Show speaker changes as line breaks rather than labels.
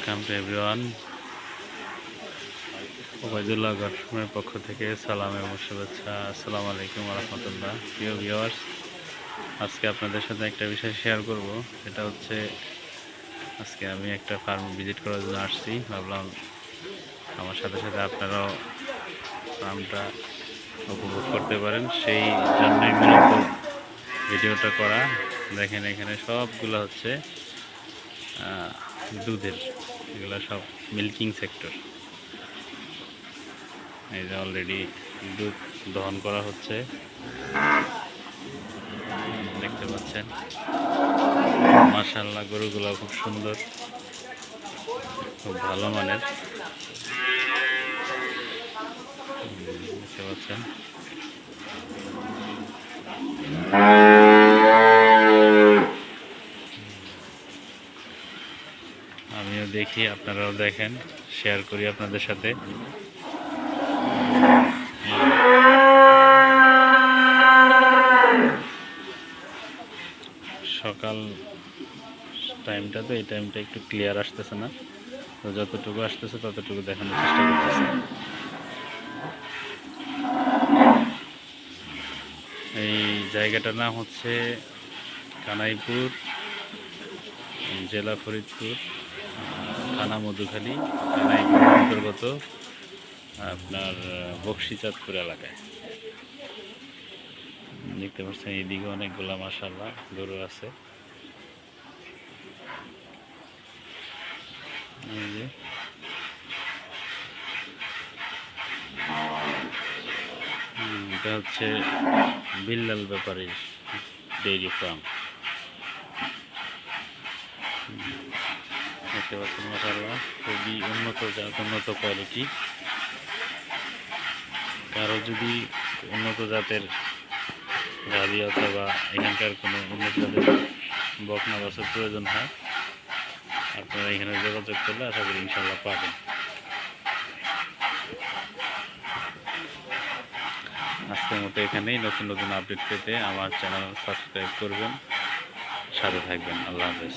Welcome to everyone. Obaidullah গঠনের পক্ষ থেকে সালাম এবং শুভেচ্ছা। আসসালামু আলাইকুম ওয়া রাহমাতুল্লাহ। প্রিয় ভিউয়ার্স, আজকে আপনাদের সাথে একটা বিষয় শেয়ার করব। সেটা হচ্ছে আজকে আমি একটা ফার্ম ভিজিট করার জন্য আসছি। ভাবলাম আমার সাথে সাথে আপনারাও ফার্মটা উপভোগ করতে পারেন, সেই জন্যই মূলত ভিডিওটা করা। দেখেন এখানে সবগুলো হচ্ছে দুধের, এগুলো সব মিল্কিং সেক্টর। এই যে অলরেডি দুধ দহন করা হচ্ছে, দেখতে পাচ্ছেন। মাশাআল্লাহ, গরুগুলো খুব সুন্দর, খুব ভালো মানের, দেখতে পাচ্ছেন। আমিও দেখি, আপনারাও দেখেন, শেয়ার করি আপনাদের সাথে। সকাল টাইমটা তো, এই টাইমটা একটু ক্লিয়ার আসতেছে না, তো যতটুকু আসতেছে ততটুকু দেখানোর চেষ্টা করতেছি। এই জায়গাটার নাম হচ্ছে কানাইপুর, জেলা ফরিদপুর, থানা মধুখালী, কানাইপুর অন্তর্গত আপনার বক্সিচাঁদপুর এলাকায়। দেখতে পাচ্ছেন এইদিকে অনেকগুলা মাশাআল্লাহ গরু আছে। এই যে এটা হচ্ছে বিল্লাল ব্যাপারীর ডেইরি ফার্ম। দেখতে পাচ্ছেন মাশাআল্লাহ, খুবই উন্নত জাত, উন্নত কোয়ালিটি। কারো যদি উন্নত জাতের গাভী অথবা এখানকার কোনো উন্নত জাতের বকনা বাছুর প্রয়োজন হয়, আপনারা এখানে যোগাযোগ করলে আশা করি ইনশাল্লাহ পাবেন। আজকের মতো এখানেই। নতুন নতুন আপডেট পেতে আমার চ্যানেল সাবস্ক্রাইব করবেন, সাথে থাকবেন। আল্লাহ হাফেজ।